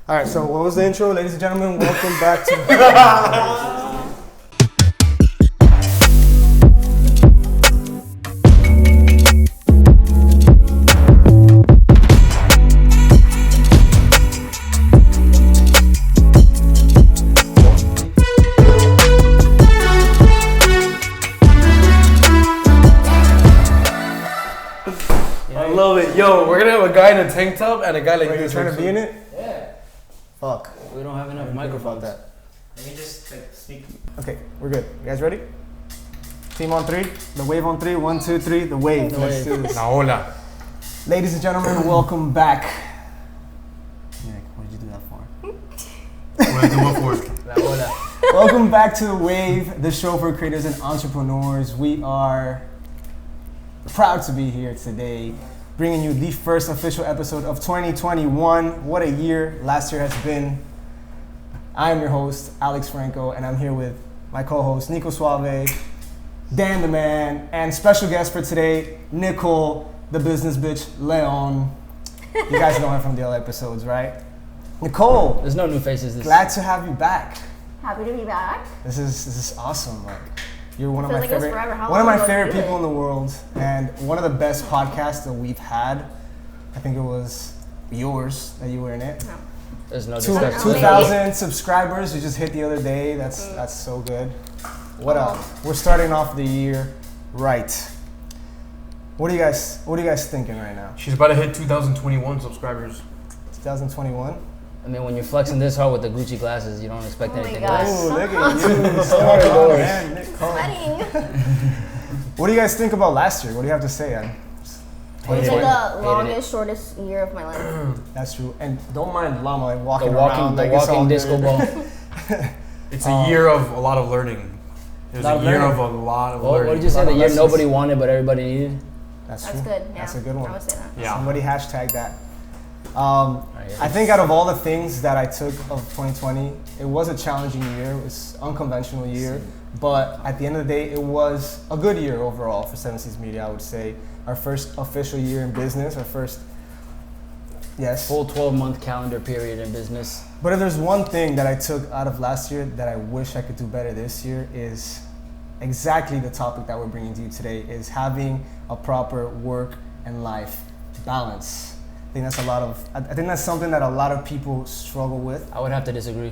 All right, so what was the intro? Ladies and gentlemen, welcome back to... I love it. Yo, we're gonna have a guy in a tank top and a guy like Wait, this. you're trying to be in it? Yeah. Fuck. We don't have enough microphones. That. Let me just speak. Okay, we're good. You guys ready? Team on three. The wave on three. 1, 2, 3. The wave. Let's do this. Na hola. Ladies and gentlemen, welcome back. Nick, what did you do that for? What do what for? La hola. Welcome back to The Wave, the show for creators and entrepreneurs. We are proud to be here today, bringing you the first official episode of 2021. What a year last year has been. I am your host, Alex Franco, and I'm here with my co-host, Nico Suave, Dan the Man, and special guest for today, Nicole, the business bitch, Leon. You guys know her from the other episodes, right? Nicole, There's no new faces. glad to have you back. Happy to be back. This is awesome. Like, you're one of Feels my like it was favorite, forever. How one of long my ago favorite did you do people it? in the world, and one of the best podcasts that we've had. I think it was yours that you were in it. No. There's no Two- discussion. 2,000 subscribers. You just hit the other day. That's so good. What up? We're starting off the year right. What are you guys thinking right now? She's about to hit 2021 subscriibers. 2021. I mean, when you're flexing this hard with the Gucci glasses, you don't expect Oh my anything God. less. Ooh, look at you. Started off, man. Nicole. Sweating. What do you guys think about last year? What do you have to say, Ann? It was like the Hated longest, shortest year of my life. That's true. And don't mind Llama like The walking walking, around the like it's all walking disco good. ball. It's a year of a lot of learning. It was Lot a of year learning. of a lot of What learning. did you say? Lot The of year lessons. nobody wanted, but everybody needed. That's That's true. good. Yeah. That's a good one. I would say that. Yeah. Somebody hashtag that. Right, I think out of all the things that I took of 2020, it was a challenging year. It was an unconventional year. But at the end of the day, it was a good year overall for SevenSeas Media, I would say. Our first official year in business, our first, yes. Full 12-month calendar period in business. But if there's one thing that I took out of last year that I wish I could do better this year is exactly the topic that we're bringing to you today, is having a proper work and life balance. I think that's something that a lot of people struggle with. I would have to disagree.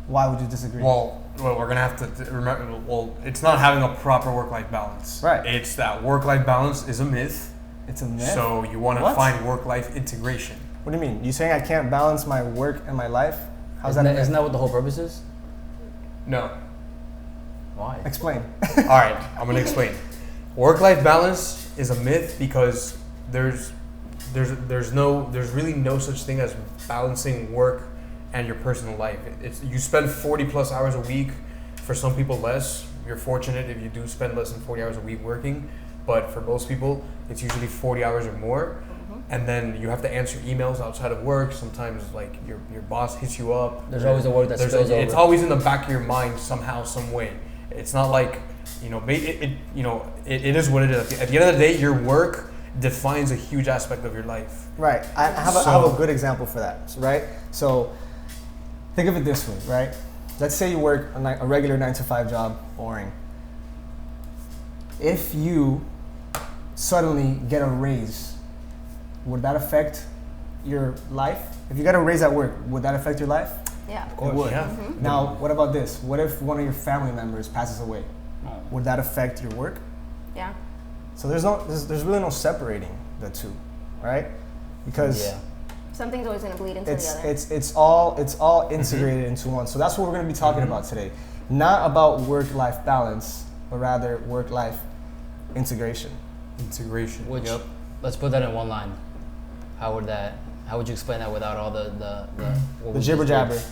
Why would you disagree? Well, we're gonna have to remember. Well, it's not having a proper work-life balance. Right. It's that work-life balance is a myth. It's a myth. So you want to What? find work-life integration. What do you mean? You saying I can't balance my work and my life? How's Isn't that? that, isn't that what the whole purpose is? No. Why? Explain. All right, I'm gonna explain. Work-life balance is a myth because there's really no such thing as balancing work and your personal life. It's you spend 40 plus hours a week. For some people less. You're fortunate if you do spend less than 40 hours a week working, but for most people it's usually 40 hours or more. And then you have to answer emails outside of work. Sometimes like your boss hits you up. There's always a work that There's spills It's over. always in the back of your mind somehow, some way. It's not like, it is what it is. At the end of the day, your work defines a huge aspect of your life. Right. I have a good example for that. Right. So think of it this way. Right. Let's say you work a regular 9-to-5 job, boring. If you suddenly get a raise, would that affect your life? If you got a raise at work, would that affect your life? Yeah. It would. Yeah. Now, what about this? What if one of your family members passes away? Would that affect your work? Yeah. So there's really no separating the two, right? Because Yeah. Something's always gonna bleed into the other. it's all integrated into one. So that's what we're going to be talking about today. Not about work-life balance, but rather work-life integration. Integration. Which, Yep. let's put that in one line. How would you explain that without all the what The we jibber just jabber. did?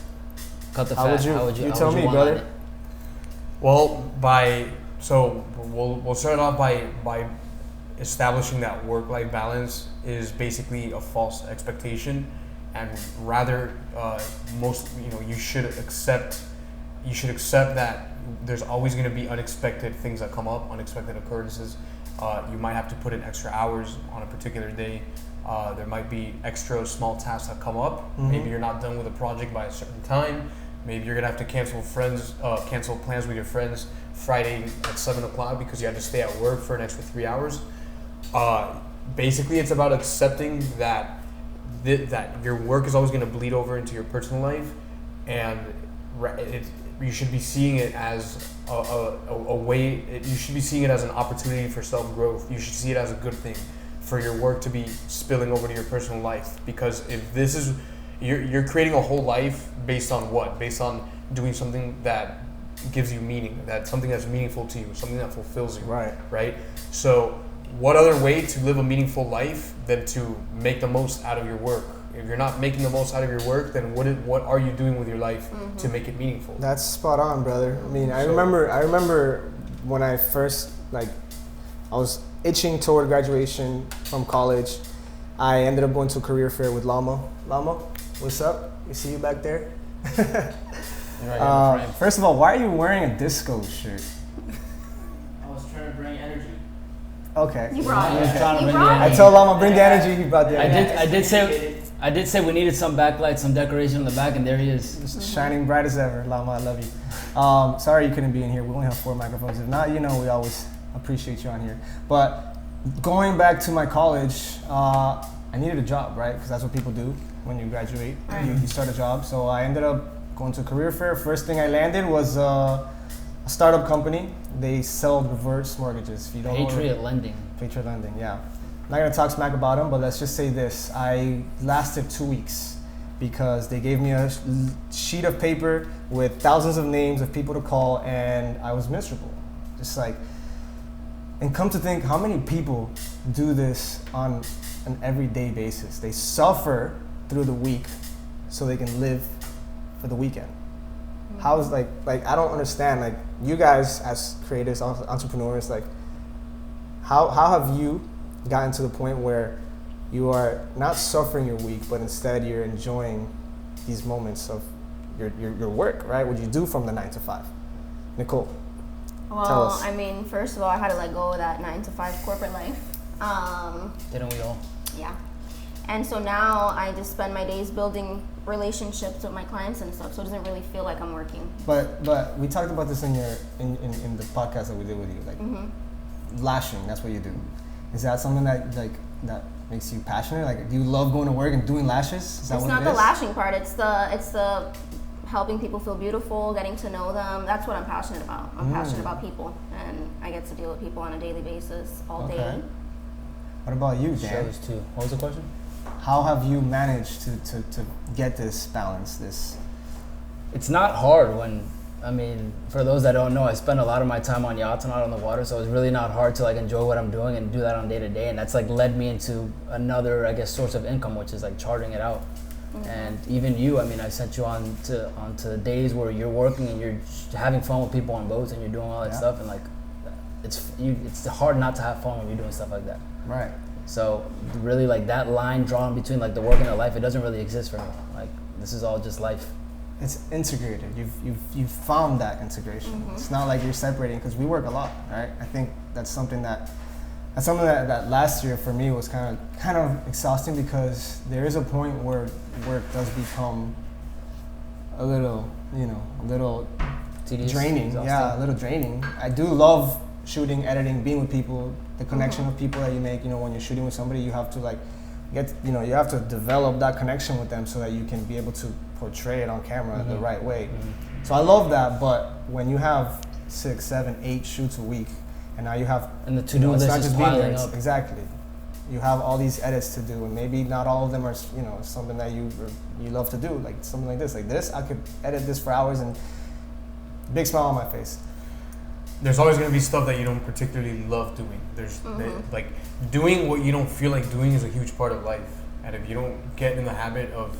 Cut the How fat. would you- how would you you how tell would me, one-line brother? it? Well, we'll start off by establishing that work-life balance is basically a false expectation, and rather you should accept that there's always going to be unexpected things that come up, unexpected occurrences, You might have to put in extra hours on a particular day. There might be extra small tasks that come up. Maybe you're not done with a project by a certain time. Maybe you're gonna have to cancel plans with your friends Friday at 7 o'clock because you had to stay at work for an extra 3 hours. Basically, it's about accepting that your work is always gonna bleed over into your personal life, and you should be seeing it as a way. You should be seeing it as an opportunity for self-growth. You should see it as a good thing for your work to be spilling over to your personal life. Because if this is, you're creating a whole life based on what? Based on doing something that gives you meaning, something that's meaningful to you, something that fulfills you. Right. So, what other way to live a meaningful life than to make the most out of your work? If you're not making the most out of your work, then what are you doing with your life to make it meaningful? That's spot on, brother. I mean, I remember when I first, I was itching toward graduation from college. I ended up going to a career fair with Lama. Lama, what's up? We see you back there. First of all, why are you wearing a disco shirt? I was trying to bring energy. Okay. You brought it. I told Lama, bring the energy. He brought the energy. I did say we needed some backlight, some decoration in the back, and there he is. Just shining bright as ever. Lama, I love you. Sorry you couldn't be in here. We only have 4 microphones. If not, we always appreciate you on here. But going back to my college, I needed a job, right? Because that's what people do when you graduate. You start a job. So I ended up going to a career fair. First thing I landed was a startup company. They sell reverse mortgages. If you don't Patriot Lending. Patriot Lending, yeah. I'm not gonna talk smack about them, but let's just say this. I lasted 2 weeks because they gave me a sheet of paper with thousands of names of people to call, and I was miserable. And come to think, how many people do this on an everyday basis? They suffer through the week so they can live for the weekend. How is I don't understand, you guys as creators, entrepreneurs, how have you gotten to the point where you are not suffering your week, but instead you're enjoying these moments of your work, right? What you do from the 9 to 5. Nicole, tell us. I mean, first of all, I had to let go of that 9 to 5 corporate life. Didn't we all? Yeah. And so now I just spend my days building relationships with my clients and stuff, so it doesn't really feel like I'm working. But we talked about this in the podcast that we did with you, lashing. That's what you do. Is that something that that makes you passionate? Do you love going to work and doing lashes? Is that it's what not it the is? lashing part. It's the helping people feel beautiful, getting to know them. That's what I'm passionate about. I'm passionate about people, and I get to deal with people on a daily basis, all day. What about you, Dan? Shows too. What was the question? How have you managed to get this balance? It's not hard for those that don't know, I spend a lot of my time on yachts and out on the water, so it's really not hard to enjoy what I'm doing and do that on day to day, and that's led me into another, source of income, which is charting it out. And even you, I sent you onto days where you're working and you're having fun with people on boats and you're doing all that stuff, and it's hard not to have fun when you're doing stuff like that. Right. So really that line drawn between the work and the life, it doesn't really exist for me. This is all just life. It's integrated. You've found that integration. It's not like you're separating, because we work a lot, right? I think that's something that last year for me was kind of exhausting, because there is a point where work does become a little Tedious, draining. exhausting. Yeah, a little draining. I do love shooting, editing, being with people, the connection of people that you make. When you're shooting with somebody, you have to you have to develop that connection with them so that you can be able to portray it on camera the right way. So I love that, but when you have 6, 7, 8 shoots a week, and now you have, and the to-do list is piling up. Exactly. You have all these edits to do, and maybe not all of them are something that you love to do, something like this. I could edit this for hours and big smile on my face. There's always going to be stuff that you don't particularly love doing. There's doing what you don't feel like doing is a huge part of life. And if you don't get in the habit of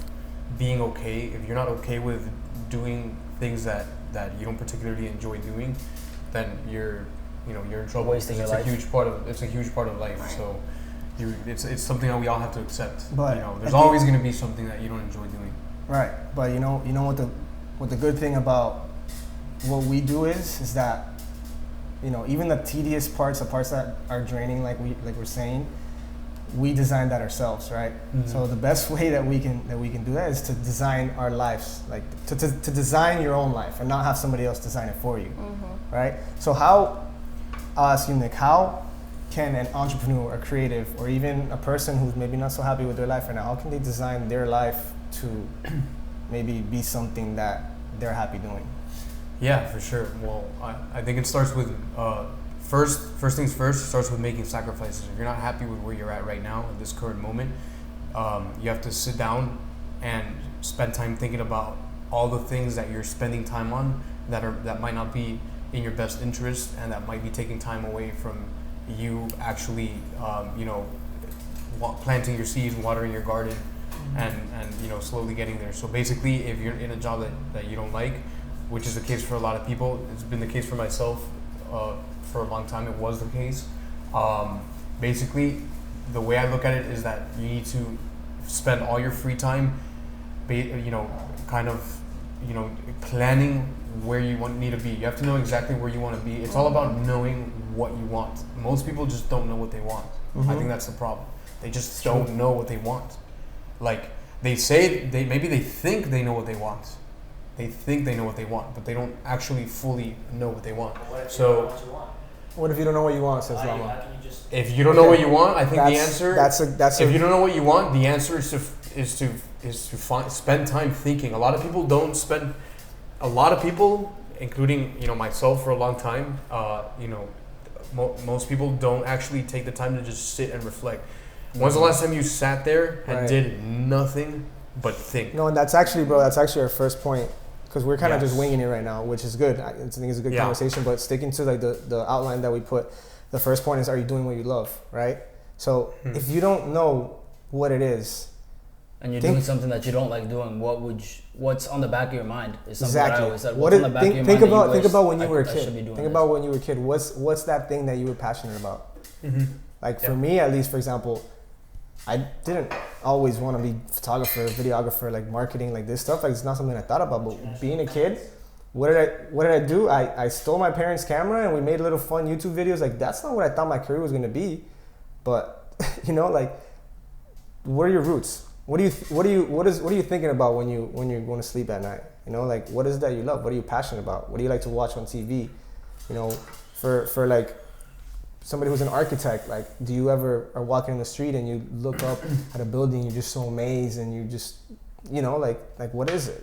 being okay, if you're not okay with doing things that you don't particularly enjoy doing, then you're in trouble. Wasting your life. It's a huge part of life. Right. So it's something that we all have to accept. But there's always going to be something that you don't enjoy doing. Right. But you know what the good thing about what we do is that even the tedious parts, the parts that are draining, like we're saying, we designed that ourselves, right? Mm-hmm. So the best way that we can do that is to design our lives, like to design your own life and not have somebody else design it for you, right? So I'll ask you, Nick, how can an entrepreneur, a creative, or even a person who's maybe not so happy with their life right now, how can they design their life to maybe be something that they're happy doing? Yeah, for sure. Well, I think it starts with first things first. It starts with making sacrifices. If you're not happy with where you're at right now at this current moment, you have to sit down and spend time thinking about all the things that you're spending time on that might not be in your best interest, and that might be taking time away from you actually, planting your seeds, watering your garden, and slowly getting there. So basically, if you're in a job that you don't like, which is the case for a lot of people, it's been the case for myself for a long time. It was the case. Basically, the way I look at it is that you need to spend all your free time, planning where you need to be. You have to know exactly where you want to be. It's all about knowing what you want. Most people just don't know what they want. I think that's the problem. They just don't know what they want. Like, they say maybe they think they know what they want. They think they know what they want, but they don't actually fully know what they want. What if you don't know what you want, says Lama? If you don't know what you want, I think the answer. If you don't know what you want, the answer is to spend time thinking. A lot of people don't spend. A lot of people, including myself for a long time, most people don't actually take the time to just sit and reflect. When's the last time you sat there and did nothing but think? No, and that's actually our first point, because we're kind of just winging it right now, which is good. I think it's a good conversation, but sticking to like the outline that we put, the first point is, are you doing what you love, right? So if you don't know what it is, and you're doing something that you don't like doing, what's on the back of your mind is something exactly. that I always said. What's on the back of your mind? Think about when you were a kid. Think about when you were a kid. What's that thing that you were passionate about? Mm-hmm. Like for me, at least, for example, I didn't always want to be photographer, videographer, like marketing, like this stuff. Like it's not something I thought about. But being a kid, what did I do? I stole my parents' camera and we made little fun YouTube videos. Like that's not what I thought my career was gonna be. But like, what are your roots? What are you thinking about when you're going to sleep at night? Like what is it that you love? What are you passionate about? What do you like to watch on TV? For like somebody who's an architect, like do you ever are walking in the street and you look up at a building, you're just so amazed and you just like what is it?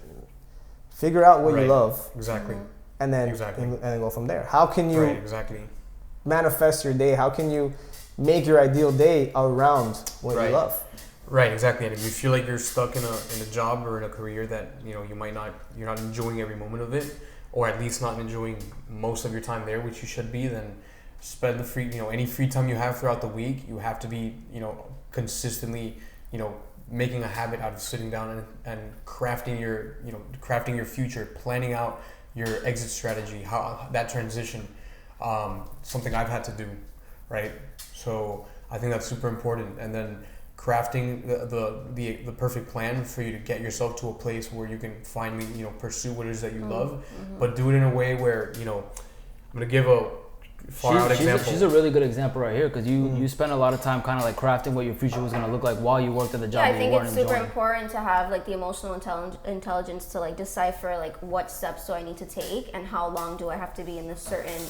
Figure out what you love. Exactly. And then and then go from there. How can you manifest your day? How can you make your ideal day around what you love? Right, exactly. And if you feel like you're stuck in a job or in a career that you're not enjoying every moment of it, or at least not enjoying most of your time there, which you should be, then spend the any free time you have throughout the week. You have to be consistently making a habit out of sitting down and crafting your future, planning out your exit strategy, how that transition. Something I've had to do, right? So I think that's super important, and then crafting the perfect plan for you to get yourself to a place where you can finally pursue what it is that you love, but do it in a way where I'm gonna give a far out example. She's a really good example right here, because you spent a lot of time kind of like crafting what your future was gonna look like while you worked at the job. I think it's super important to have like the emotional intelligence to like decipher like what steps do I need to take and how long do I have to be in this certain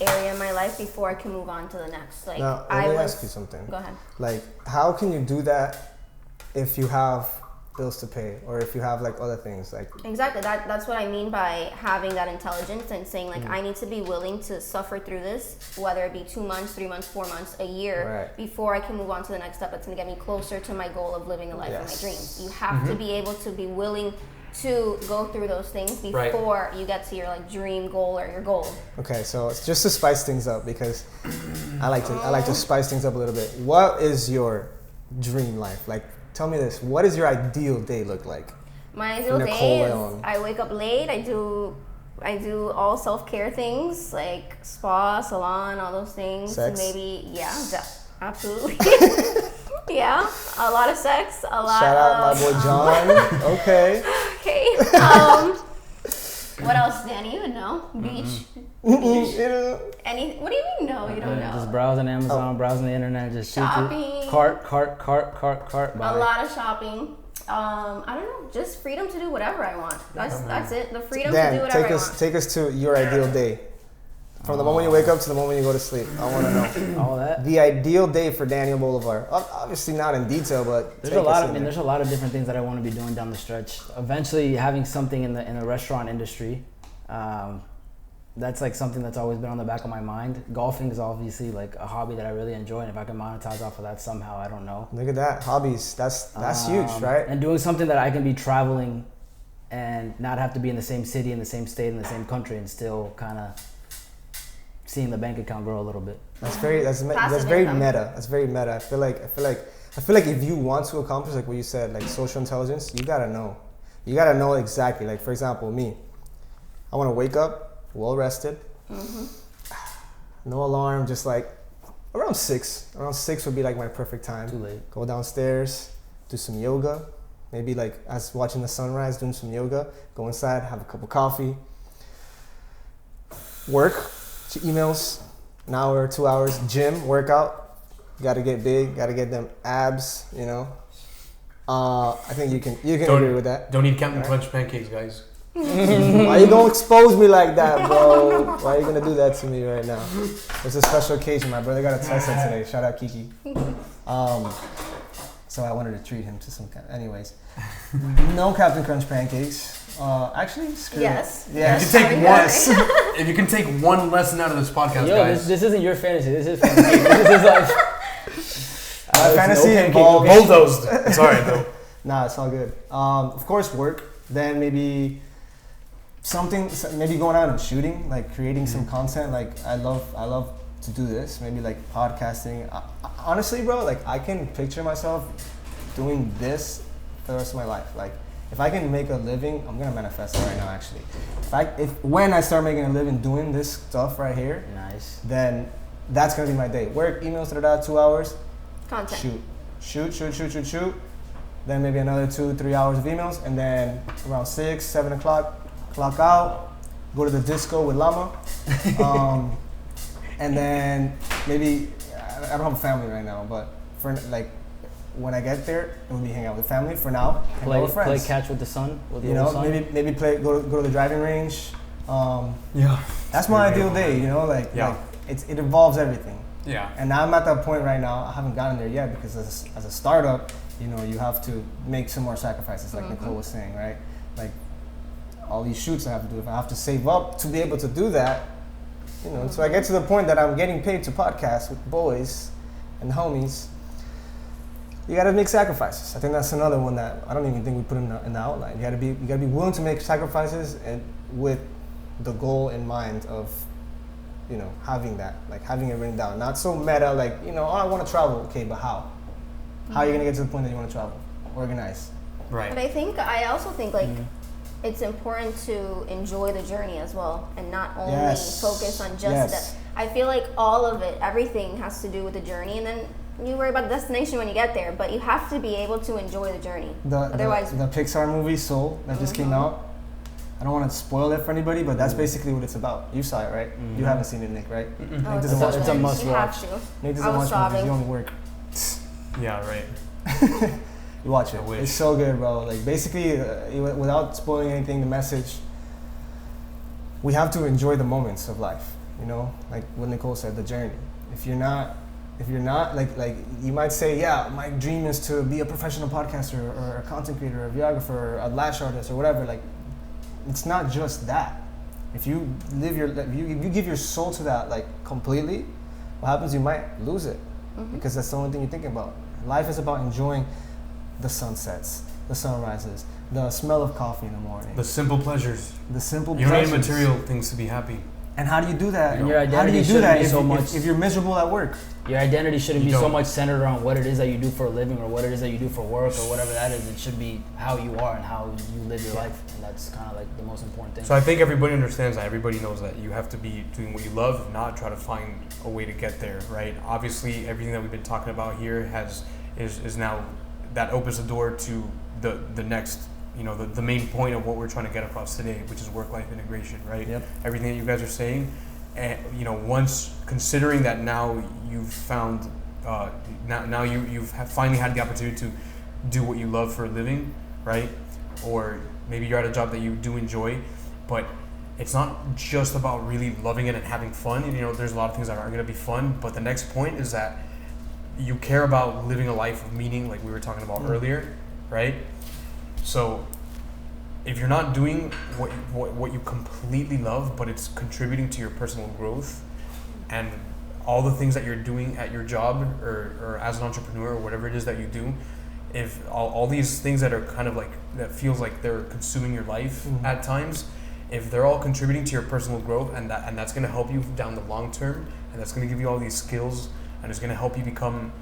area in my life before I can move on to the next. Like, now, let me ask you something. Go ahead. Like, how can you do that if you have bills to pay, or if you have other things? Exactly. That's what I mean by having that intelligence and saying I need to be willing to suffer through this, whether it be 2 months, 3 months, 4 months, a year, before I can move on to the next step that's going to get me closer to my goal of living a life of my dreams. You have to be able to be willing to go through those things before you get to your dream goal or your goal. Okay, so it's just to spice things up, because I like to spice things up a little bit. What is your dream life? Tell me this. What does your ideal day look like? My ideal day is I wake up late. I do all self-care things like spa, salon, all those things. Sex? Maybe absolutely. Yeah, a lot of sex, a lot. Shout out my boy John. Okay. Okay. What else, Danny? You would know. Beach. Any? What do you mean? No, you don't know. Just browsing Amazon, browsing the internet, just shopping. Cart. A lot of shopping. I don't know. Just freedom to do whatever I want. That's it. The freedom to do whatever I want. Take us to your ideal day. From the moment you wake up to the moment you go to sleep. I want to know. All that. The ideal day for Daniel Bolivar. Obviously not in detail, but there's a lot of there's a lot of different things that I want to be doing down the stretch. Eventually having something in the restaurant industry. That's like something that's always been on the back of my mind. Golfing is obviously like a hobby that I really enjoy, and if I can monetize off of that somehow, I don't know. Look at that. Hobbies. That's huge, right? And doing something that I can be traveling and not have to be in the same city, in the same state, in the same country, and still kind of seeing the bank account grow a little bit. That's very meta. That's very meta. I feel like if you want to accomplish like what you said, like social intelligence, you gotta know. You gotta know exactly. Like for example, me, I want to wake up well rested, no alarm, just like around 6. Around 6 would be like my perfect time. Too late. Go downstairs, do some yoga, maybe like as watching the sunrise, doing some yoga. Go inside, have a cup of coffee, work. Emails, an hour, 2 hours, gym, workout. You gotta get big, gotta get them abs, you know. I think you can agree with that. Don't eat Captain Crunch pancakes, guys. Why you gonna expose me like that, bro? Why are you gonna do that to me right now? It's a special occasion. My brother got a Tesla today. Shout out Kiki. So I wanted to treat him to some kind. Anyways, no Captain Crunch pancakes. Actually, screw yes. it. Yes. If you can take one lesson out of this podcast, guys. This isn't your fantasy. This is fantasy. This is like my fantasy involved bulldozed. It's alright though. Nah, it's all good. Of course, work. Then maybe maybe going out and shooting, like creating some content. Like I love to do this. Maybe like podcasting. Honestly, bro, like I can picture myself doing this for the rest of my life. Like. If I can make a living, I'm gonna manifest it right now. Actually, when I start making a living doing this stuff right here, nice. Then that's gonna be my day. Work, emails, 2 hours. Content. Shoot. Then maybe another 2-3 hours of emails, and then around 6, 7 o'clock, clock out. Go to the disco with Llama, and then maybe I don't have a family right now, but for like. When I get there, it will be hang out with family. For now, hang out with friends. Play catch with the sun. Maybe go to the driving range. That's my ideal day. You know, like it involves everything. Yeah. And I'm at that point right now. I haven't gotten there yet because as a startup, you know, you have to make some more sacrifices, like Nicole was saying, right? Like all these shoots I have to do. If I have to save up to be able to do that, you know, so I get to the point that I'm getting paid to podcast with boys and homies. You gotta make sacrifices. I think that's another one that I don't even think we put in the outline. You gotta be willing to make sacrifices and with the goal in mind of, you know, having that, like having it written down. Not so meta, like, you know, I want to travel. Okay, but how? How are you gonna get to the point that you want to travel? Organize. Right. But I also think like it's important to enjoy the journey as well, and not only focus on just that. I feel like all of it, everything has to do with the journey, and then you worry about the destination when you get there, but you have to be able to enjoy the journey. Otherwise, the Pixar movie Soul that just came out. I don't want to spoil it for anybody, but that's basically what it's about. You saw it, right? You haven't seen it, Nick, right? Nick doesn't watch it's a must watch. Nick doesn't watch movies. You only work. Yeah, right. You watch it. It's so good, bro. Like basically, without spoiling anything, the message. We have to enjoy the moments of life. You know, like what Nicole said, the journey. If you're not like you might say, yeah, my dream is to be a professional podcaster or a content creator, or a videographer, or a lash artist, or whatever. Like, it's not just that. If you if you give your soul to that, like completely, what happens? You might lose it because that's the only thing you think about. Life is about enjoying the sunsets, the sunrises, the smell of coffee in the morning, the simple pleasures. You don't need material things to be happy. And how do you do that? And your identity if you're miserable at work? Your identity shouldn't be so much centered around what it is that you do for a living or what it is that you do for work or whatever that is. It should be how you are and how you live your life. And that's kind of like the most important thing. So I think everybody understands that. Everybody knows that you have to be doing what you love, not try to find a way to get there, right? Obviously, everything that we've been talking about here is now that opens the door to the next, the main point of what we're trying to get across today, which is work-life integration, right? Yep. Everything that you guys are saying, and once considering that now you've found, now you've finally had the opportunity to do what you love for a living, right? Or maybe you're at a job that you do enjoy, but it's not just about really loving it and having fun. There's a lot of things that aren't going to be fun, but the next point is that you care about living a life of meaning, like we were talking about earlier, right? So if you're not doing what you completely love, but it's contributing to your personal growth, and all the things that you're doing at your job or as an entrepreneur or whatever it is that you do, if all these things that are kind of like, that feels like they're consuming your life at times, if they're all contributing to your personal growth, and that's going to help you down the long term, and that's going to give you all these skills, and it's going to help you become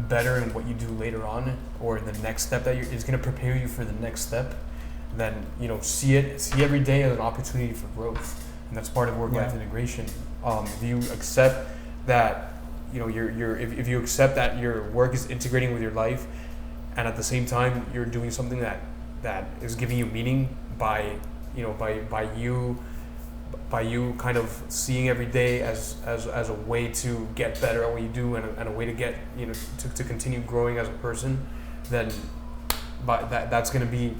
better in what you do later on, or the next step that it's going to prepare you for the next step, then see every day as an opportunity for growth, and that's part of work-life integration. If you accept that if you accept that your work is integrating with your life, and at the same time you're doing something that is giving you meaning by you kind of seeing every day as a way to get better at what you do, and a way to get to continue growing as a person, then that's gonna be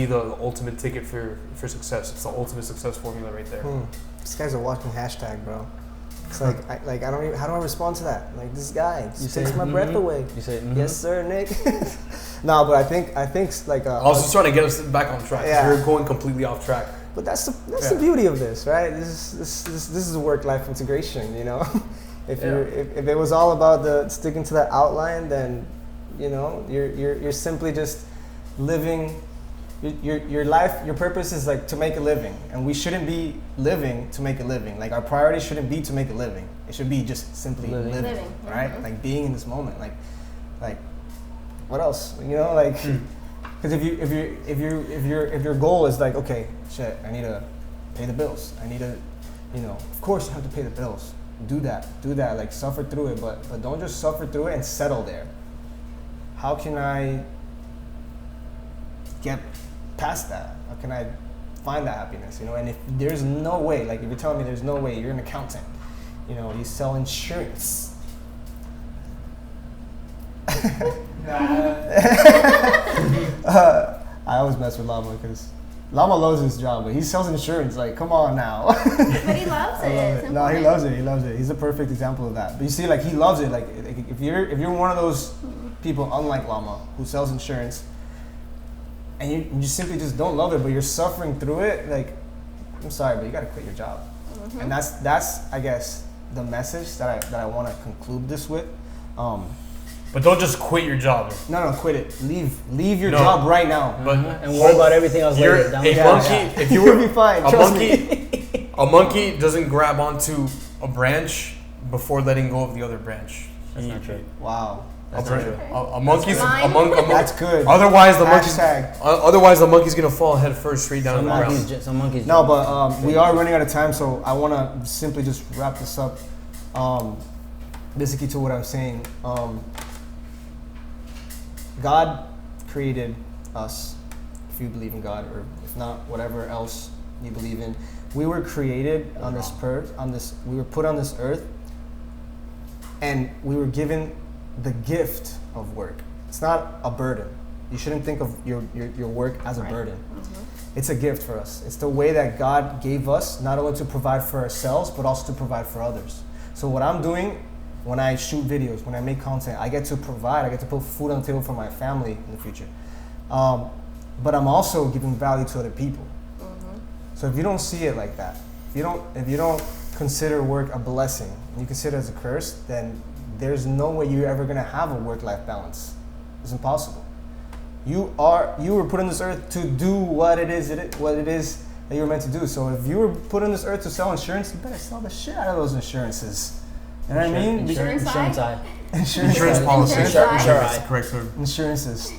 the ultimate ticket for success. It's the ultimate success formula right there. This guy's a walking hashtag, bro. It's like I don't even, how do I respond to that? Like, this guy takes my breath away. You say yes sir, Nick. No, but I think like I was just trying to get us back on track. Yeah. We're going completely off track. But that's the beauty of this, right? This is a work-life integration, If it was all about sticking to that outline, then you're simply just living your life. Your purpose is like to make a living, and we shouldn't be living to make a living. Like, our priority shouldn't be to make a living. It should be just simply living. Right? Mm-hmm. Like, being in this moment. Like what else? Because if your goal is like, okay, shit, I need to pay the bills. I need to, of course you have to pay the bills. Do that. Like, suffer through it, but don't just suffer through it and settle there. How can I get past that? How can I find that happiness? And if there's no way, like, if you're telling me there's no way, you're an accountant, you sell insurance. I always mess with Llama because Llama loves his job, but he sells insurance. Like, come on now. But he loves it. No, he loves it. He's a perfect example of that. But you see, like, he loves it. Like, if you're one of those people, unlike Llama, who sells insurance, and you simply just don't love it, but you're suffering through it, like, I'm sorry, but you got to quit your job. Mm-hmm. And that's I guess the message that I want to conclude this with. But don't just quit your job. No, quit it. Leave your job right now. But and worry about everything else later. If you were You'll be fine. A monkey doesn't grab onto a branch before letting go of the other branch. That's not true. Wow. That's not true. A monkey. That's good. Otherwise, the monkey's gonna fall head first straight down to the ground. Some monkeys. No, but we are running out of time, so I want to simply just wrap this up. Basically, to what I'm saying. God created us, if you believe in God, or if not, whatever else you believe in. We were created on this earth. We were put on this earth, and we were given the gift of work. It's not a burden. You shouldn't think of your work as a burden. Mm-hmm. It's a gift for us. It's the way that God gave us, not only to provide for ourselves, but also to provide for others. So what I'm doing, when I shoot videos, when I make content, I get to provide, I get to put food on the table for my family in the future. But I'm also giving value to other people. Mm-hmm. So if you don't see it like that, if you don't consider work a blessing, and you consider it as a curse, then there's no way you're ever gonna have a work-life balance. It's impossible. You were put on this earth to do what it is that you were meant to do. So if you were put on this earth to sell insurance, you better sell the shit out of those insurances. You know what I mean? Insurance side. Insurance policy. Insurance Correct, sir. Insurances.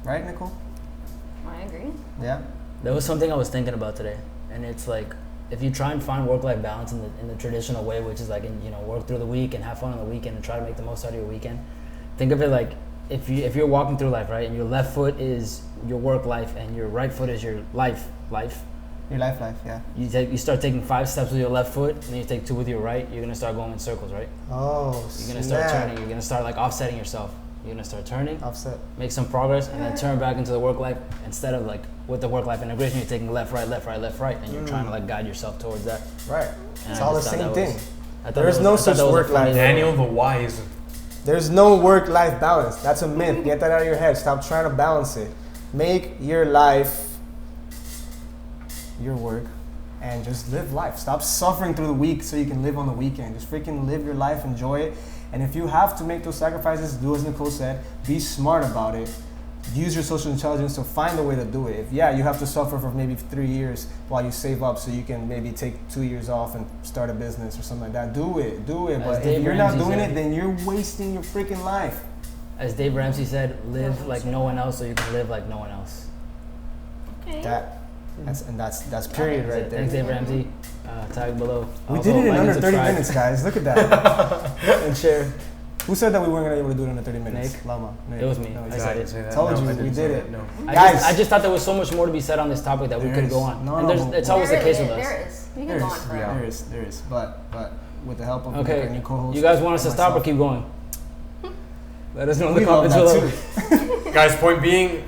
Right, Nicole? I agree. Yeah. There was something I was thinking about today, and it's like, if you try and find work-life balance in the traditional way, which is like, work through the week and have fun on the weekend and try to make the most out of your weekend, think of it like if you're walking through life, right, and your left foot is your work life and your right foot is your life. Your life, yeah. You start taking 5 steps with your left foot, and then you take 2 with your right. You're gonna start going in circles, right? Oh, you're gonna start turning. You're gonna start like offsetting yourself. You're gonna start turning, offset, make some progress, and then turn back into the work life. Instead of like with the work life integration, you're taking left, right, and you're trying to like guide yourself towards that. Right. And it's all the same thing. There's no such work-life. Daniel the Wise. There's no work-life balance. That's a myth. Get that out of your head. Stop trying to balance it. Make your life your work and just live life. Stop suffering through the week so you can live on the weekend. Just freaking live your life, enjoy it. And if you have to make those sacrifices, do as Nicole said, be smart about it. Use your social intelligence to find a way to do it. If you have to suffer for maybe 3 years while you save up so you can maybe take 2 years off and start a business or something like that, do it. But if you're not doing it, then you're wasting your freaking life. As Dave Ramsey said, live like no one else so you can live like no one else. Okay. That's period right there. Thanks, Dave Ramsey. Tag below. We did it in under 30 minutes, guys. Look at that. And share. Who said that we weren't gonna be able to do it in 30 minutes? Nick. Lama. Nick. It was me. No, I said it. Told you, we did it. No. Guys, I just thought there was so much more to be said on this topic that we could go on. It's always the case with us. There is. We can go on forever. There is. But with the help of Nick, our new co-host. You guys want us to stop or keep going? Let us know in the comments below. Guys, point being,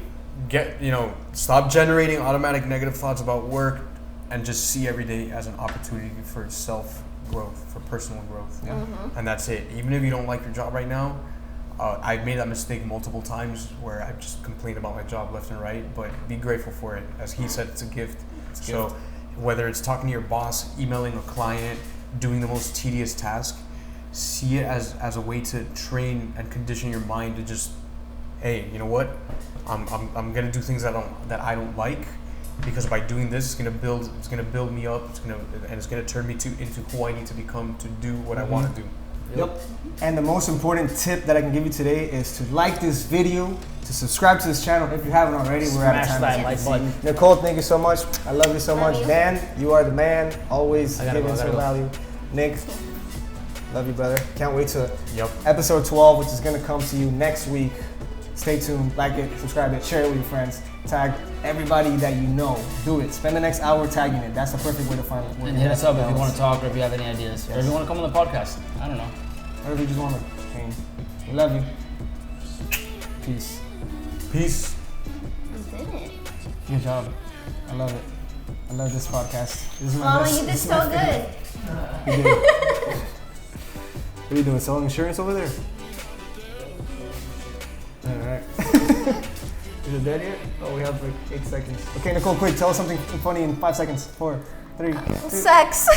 stop generating automatic negative thoughts about work and just see every day as an opportunity for self-growth, for personal growth. Yeah. Mm-hmm. And that's it. Even if you don't like your job right now, I've made that mistake multiple times where I've just complained about my job left and right, but be grateful for it. As he said, it's a gift. So whether it's talking to your boss, emailing a client, doing the most tedious task, see it as a way to train and condition your mind to just, hey, you know what? I'm gonna do things that I don't like, because by doing this, it's gonna build me up. It's gonna turn me into who I need to become to do what I want to do. Yep. And the most important tip that I can give you today is to like this video, to subscribe to this channel if you haven't already. We're out of time. Smash that like button. Nicole, thank you so much. I love you so Love much. you. Dan, you are the man. Always giving some go. value. Nick, love you, brother. Can't wait to Yep. episode 12, which is gonna come to you next week. Stay tuned, like it, subscribe it, share it with your friends, tag everybody that you know. Do it. Spend the next hour tagging it. That's the perfect way to find it. And hit us up if you want to talk or if you have any ideas. Or if you want to come on the podcast. I don't know. Or if you just want to hang. We love you. Peace. Peace. You did it. Good job. I love it. I love this podcast. This is my Mama, best. you did this is so my favorite. good. You did. What are you doing? Selling insurance over there? Alright. Is it dead yet? Oh, we have like 8 seconds. Okay, Nicole, quick. Tell us something funny in 5 seconds. 4, 3, 2. Sex.